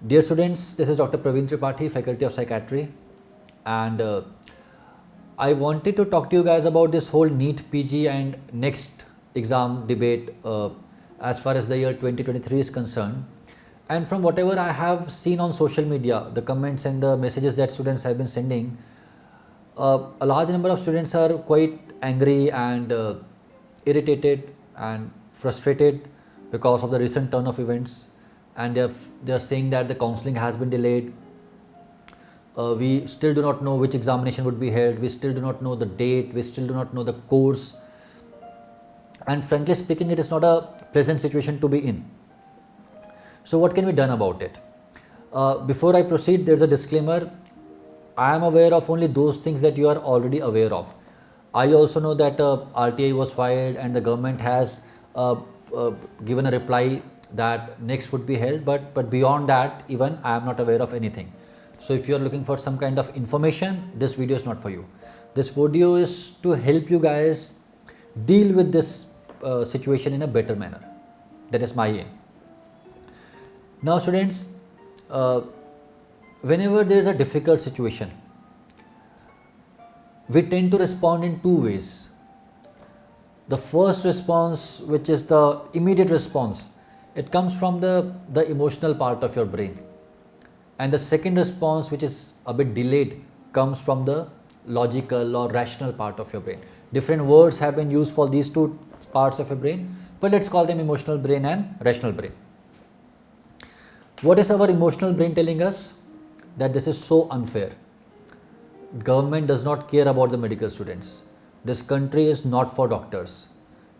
Dear students, this is Dr. Praveen Tripathi, Faculty of Psychiatry, and I wanted to talk to you guys about this whole NEET PG and NEXT exam debate as far as the year 2023 is concerned. And from whatever I have seen on social media, the comments and the messages that students have been sending, a large number of students are quite angry and irritated and frustrated because of the recent turn of events, and they are saying that the counseling has been delayed. We still do not know which examination would be held, we still do not know the date, we still do not know the course, and frankly speaking, it is not a pleasant situation to be in. So what can be done about it? Before I proceed, there is a disclaimer. I am aware of only those things that you are already aware of. I also know that RTI was filed and the government has given a reply that next would be held, but beyond that, even I am not aware of anything. So if you are looking for some kind of information, this video is not for you. This video is to help you guys deal with this situation in a better manner. That is my aim. Now students, whenever there is a difficult situation, we tend to respond in two ways. The first response, which is the immediate response, it comes from the emotional part of your brain. And the second response, which is a bit delayed, comes from the logical or rational part of your brain. Different words have been used for these two parts of your brain, but let's call them emotional brain and rational brain. What is our emotional brain telling us? That this is so unfair. Government does not care about the medical students. This country is not for doctors.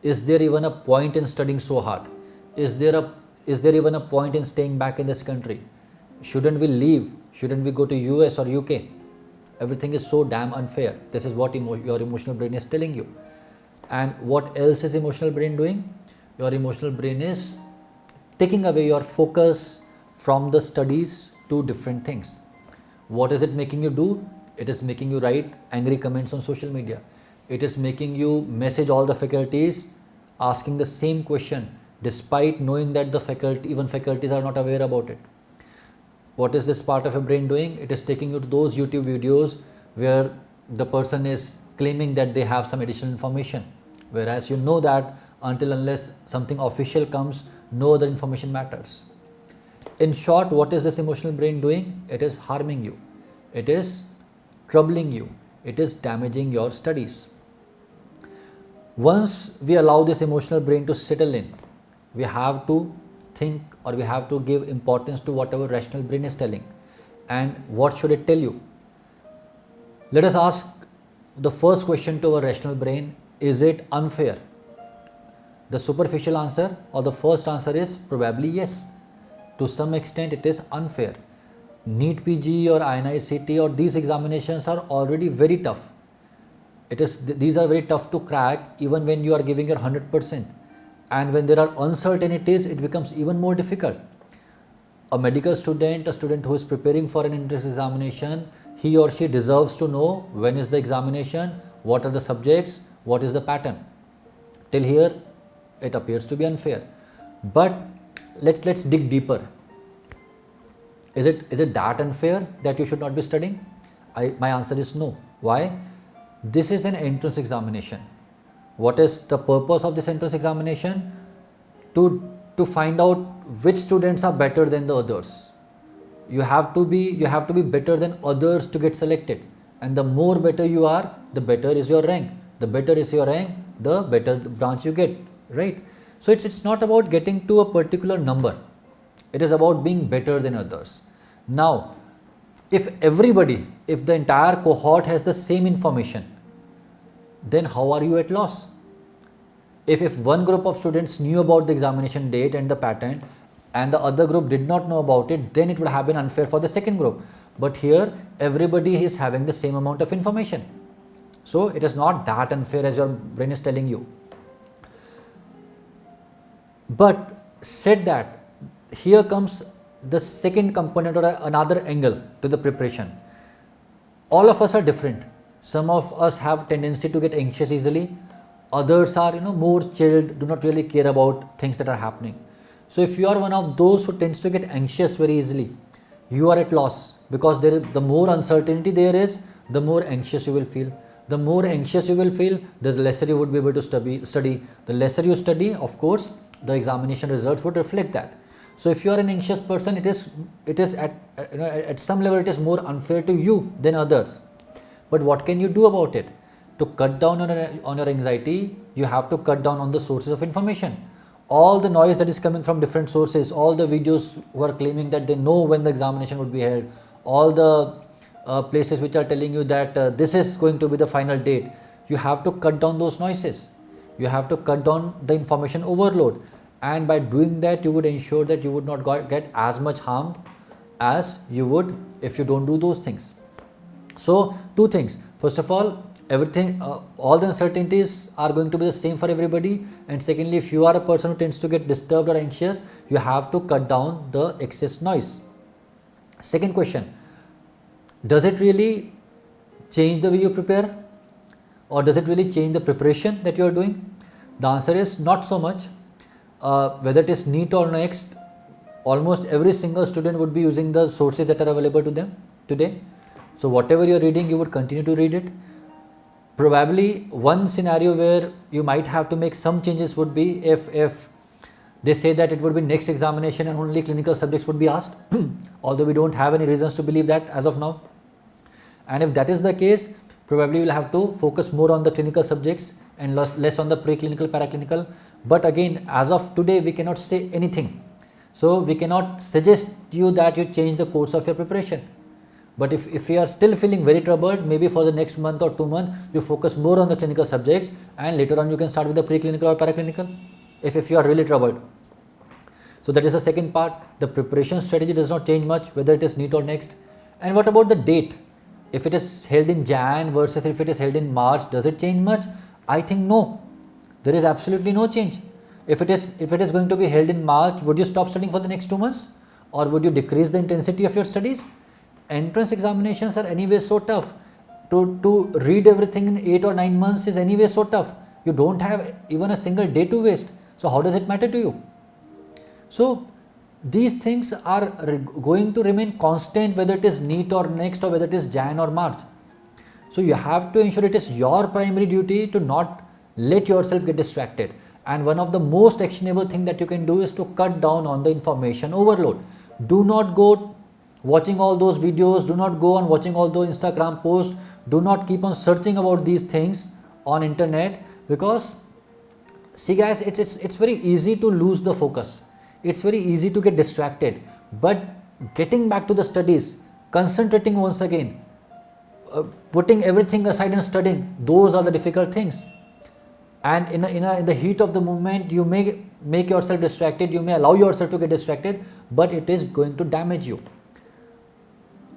Is there even a point in studying so hard? Is there even a point in staying back in this country? Shouldn't we leave? Shouldn't we go to US or UK? Everything is so damn unfair. This is what your emotional brain is telling you. And what else is emotional brain doing? Your emotional brain is taking away your focus from the studies to different things. What is it making you do? It is making you write angry comments on social media. It is making you message all the faculties asking the same question despite knowing that even faculties are not aware about it. What is this part of your brain doing? It is taking you to those YouTube videos where the person is claiming that they have some additional information, whereas you know that until unless something official comes, no other information matters. In short, what is this emotional brain doing? It is harming you. It is troubling you. It is damaging your studies. Once we allow this emotional brain to settle in, we have to think, or we have to give importance to whatever rational brain is telling. And what should it tell you? Let us ask the first question to our rational brain: is it unfair? The superficial answer or the first answer is probably yes. To some extent it is unfair. NEET PG or INICT or these examinations are already very tough. These are very tough to crack even when you are giving your 100%. And when there are uncertainties, it becomes even more difficult. A medical student, a student who is preparing for an entrance examination, he or she deserves to know when is the examination, what are the subjects, what is the pattern. Till here, it appears to be unfair. But let's dig deeper. Is it that unfair that you should not be studying? My answer is no. Why? This is an entrance examination. What is the purpose of this entrance examination? To find out which students are better than the others. You have to be better than others to get selected. And the more better you are, the better is your rank. The better is your rank, the better the branch you get, right? So it's not about getting to a particular number. It is about being better than others. Now, if the entire cohort has the same information, then how are you at loss? If one group of students knew about the examination date and the pattern and the other group did not know about it, then it would have been unfair for the second group. But here, everybody is having the same amount of information. So it is not that unfair as your brain is telling you. But said that, here comes the second component or another angle to the preparation. All of us are different. Some of us have tendency to get anxious easily. Others are more chilled, do not really care about things that are happening. So if you are one of those who tends to get anxious very easily, you are at loss, because the more uncertainty there is, the more anxious you will feel. The more anxious you will feel, the lesser you would be able to study. The lesser you study, of course, the examination results would reflect that. So if you are an anxious person, it is at some level it is more unfair to you than others. But what can you do about it? To cut down on your anxiety, you have to cut down on the sources of information. All the noise that is coming from different sources, all the videos who are claiming that they know when the examination would be held, all the places which are telling you that this is going to be the final date, you have to cut down those noises. You have to cut down the information overload, and by doing that you would ensure that you would not get as much harmed as you would if you don't do those things. So two things: first of all, everything, all the uncertainties are going to be the same for everybody, and secondly, if you are a person who tends to get disturbed or anxious, you have to cut down the excess noise. Second question: does it really change the way you prepare, or does it really change the preparation that you are doing? The answer is not so much. Whether it is NEET or NEXT, almost every single student would be using the sources that are available to them today. So whatever you are reading, you would continue to read it. Probably one scenario where you might have to make some changes would be if they say that it would be next examination and only clinical subjects would be asked, although we don't have any reasons to believe that as of now. And if that is the case, probably you will have to focus more on the clinical subjects and less on the preclinical, paraclinical. But again, as of today, we cannot say anything. So we cannot suggest you that you change the course of your preparation. But if you are still feeling very troubled, maybe for the next month or 2 months, you focus more on the clinical subjects, and later on you can start with the preclinical or paraclinical if you are really troubled. So that is the second part. The preparation strategy does not change much whether it is NEET or NEXT. And what about the date? If it is held in Jan versus if it is held in March, does it change much? I think no. There is absolutely no change. If it is going to be held in March, would you stop studying for the next 2 months, or would you decrease the intensity of your studies? Entrance examinations are anyway so tough. To read everything in 8 or 9 months is anyway so tough. You don't have even a single day to waste. So how does it matter to you? So these things are going to remain constant whether it is NEET or NEXT or whether it is Jan or March. So you have to ensure it is your primary duty to not let yourself get distracted. And one of the most actionable thing that you can do is to cut down on the information overload. Do not go watching all those videos, do not go on watching all those Instagram posts, do not keep on searching about these things on internet, because see guys, it's very easy to lose the focus. It's very easy to get distracted, but getting back to the studies, concentrating once again, putting everything aside and studying, those are the difficult things. And in the heat of the movement, you may make yourself distracted, you may allow yourself to get distracted, but it is going to damage you.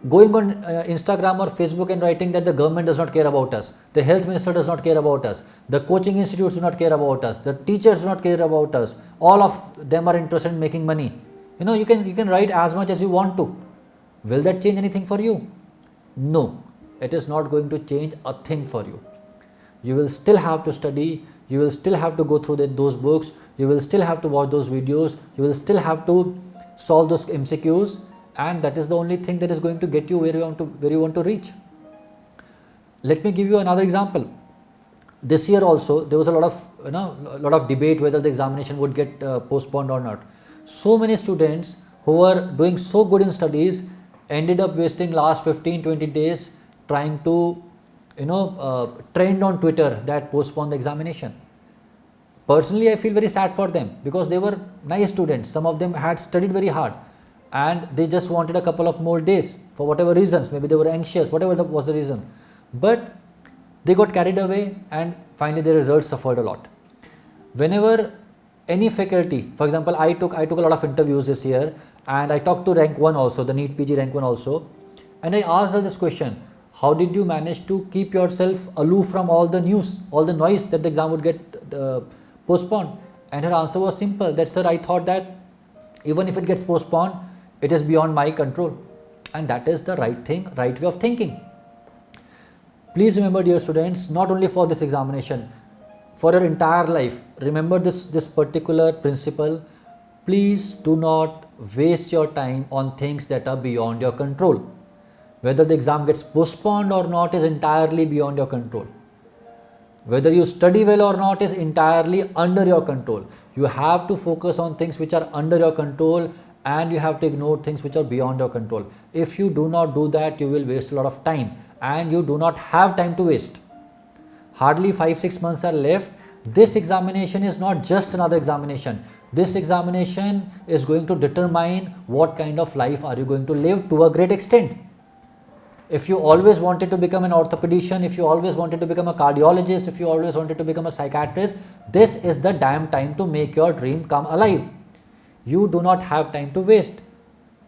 Going on Instagram or Facebook and writing that the government does not care about us, the health minister does not care about us, the coaching institutes do not care about us, the teachers do not care about us, all of them are interested in making money. You can write as much as you want to. Will that change anything for you? No, it is not going to change a thing for you. You will still have to study, you will still have to go through those books, you will still have to watch those videos, you will still have to solve those MCQs, and that is the only thing that is going to get you where you want to reach. Let me give you another example. This year also there was a lot of debate whether the examination would get postponed or not. So many students who were doing so good in studies ended up wasting last 15-20 days trying to trend on Twitter that postpone the examination. Personally, I feel very sad for them, because they were nice students. Some of them had studied very hard and they just wanted a couple of more days for whatever reasons. Maybe they were anxious, whatever was the reason. But they got carried away and finally their results suffered a lot. Whenever any faculty, for example, I took a lot of interviews this year, and I talked to rank 1 also, the NEET PG rank 1 also, and I asked her this question: how did you manage to keep yourself aloof from all the news, all the noise that the exam would get postponed? And her answer was simple, that sir, I thought that even if it gets postponed, it is beyond my control. And that is the right way of thinking. Please remember, dear students, not only for this examination, for your entire life, remember this particular principle. Please do not waste your time on things that are beyond your control. Whether the exam gets postponed or not is entirely beyond your control. Whether you study well or not is entirely under your control. You have to focus on things which are under your control, and you have to ignore things which are beyond your control. If you do not do that, you will waste a lot of time, and you do not have time to waste. Hardly 5-6 months are left. This examination is not just another examination. This examination is going to determine what kind of life are you going to live to a great extent. If you always wanted to become an orthopedician, if you always wanted to become a cardiologist, if you always wanted to become a psychiatrist, this is the damn time to make your dream come alive. You do not have time to waste.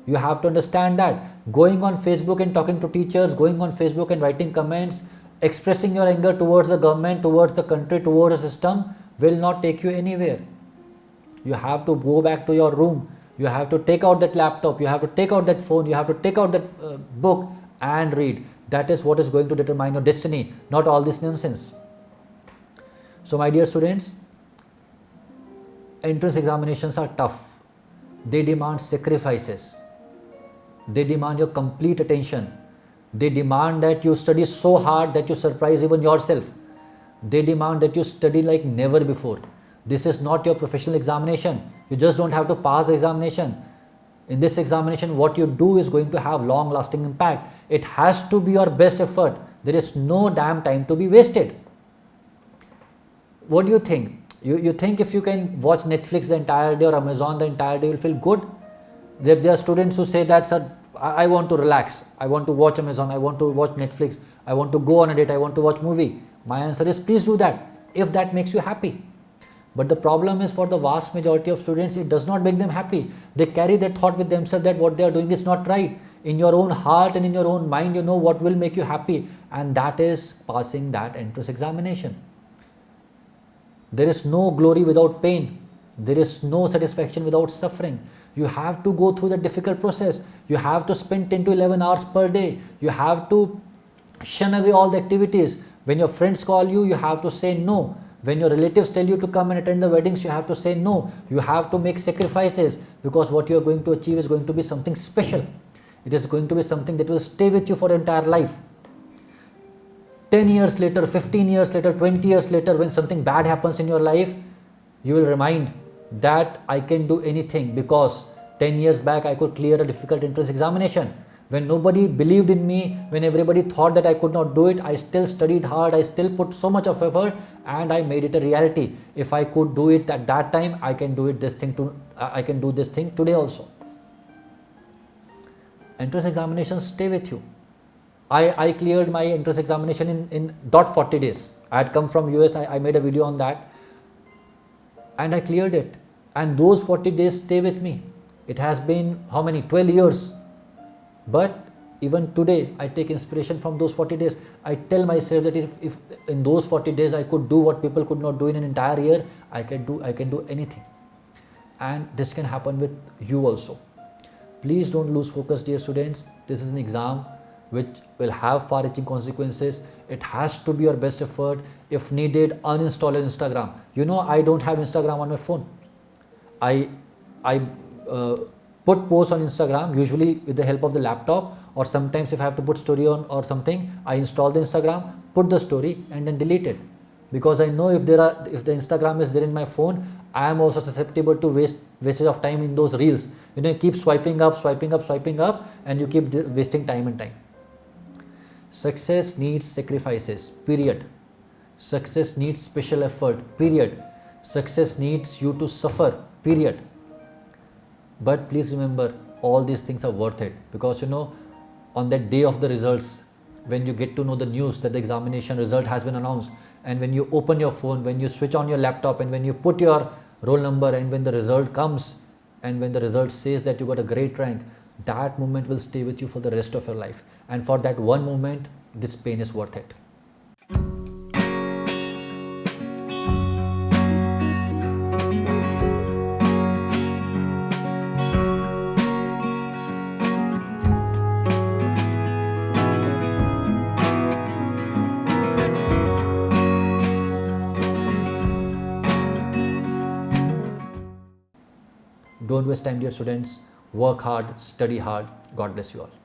You have to understand that. Going on Facebook and talking to teachers, going on Facebook and writing comments, expressing your anger towards the government, towards the country, towards the system will not take you anywhere. You have to go back to your room. You have to take out that laptop. You have to take out that phone. You have to take out that book and read. That is what is going to determine your destiny, not all this nonsense. So my dear students, entrance examinations are tough. They demand sacrifices. They demand your complete attention. They demand that you study so hard that you surprise even yourself. They demand that you study like never before. This is not your professional examination. You just don't have to pass the examination. In this examination, what you do is going to have long lasting impact. It has to be your best effort. There is no damn time to be wasted. What do you think? You think if you can watch Netflix the entire day or Amazon the entire day, you'll feel good? There are students who say that, sir, I want to relax. I want to watch Amazon. I want to watch Netflix. I want to go on a date. I want to watch movie. My answer is please do that if that makes you happy. But the problem is for the vast majority of students, it does not make them happy. They carry that thought with themselves that what they are doing is not right. In your own heart and in your own mind, you know what will make you happy, and that is passing that entrance examination. There is no glory without pain. There is no satisfaction without suffering. You have to go through the difficult process. You have to spend 10 to 11 hours per day. You have to shun away all the activities. When your friends call you, you have to say no. When your relatives tell you to come and attend the weddings, you have to say no. You have to make sacrifices, because what you are going to achieve is going to be something special. It is going to be something that will stay with you for your entire life. 10 years later, 15 years later, 20 years later, when something bad happens in your life, you will remind that I can do anything, because 10 years back I could clear a difficult entrance examination. When nobody believed in me, when everybody thought that I could not do it, I still studied hard, I still put so much of effort, and I made it a reality. If I could do it at that time, I can do this thing today also. Entrance examinations stay with you. I cleared my entrance examination in 40 days. I had come from US, I made a video on that, and I cleared it. And those 40 days stay with me. It has been how many? 12 years. But even today, I take inspiration from those 40 days. I tell myself that if in those 40 days I could do what people could not do in an entire year, I can do anything. And this can happen with you also. Please don't lose focus, dear students. This is an exam which will have far-reaching consequences. It has to be your best effort. If needed, uninstall Instagram. You know, I don't have Instagram on my phone. I put posts on Instagram, usually with the help of the laptop, or sometimes if I have to put story on or something, I install the Instagram, put the story, and then delete it. Because I know if the Instagram is there in my phone, I am also susceptible to wastage of time in those reels. You know, you keep swiping up, and you keep wasting time and time. Success needs sacrifices, period. Success needs special effort, period. Success needs you to suffer, period. But please remember, all these things are worth it, because you know, on that day of the results, when you get to know the news that the examination result has been announced, and when you open your phone, when you switch on your laptop, and when you put your roll number, and when the result comes, and when the result says that you got a great rank, that moment will stay with you for the rest of your life. And for that one moment, this pain is worth it. Don't waste time, dear students. Work hard, study hard. God bless you all.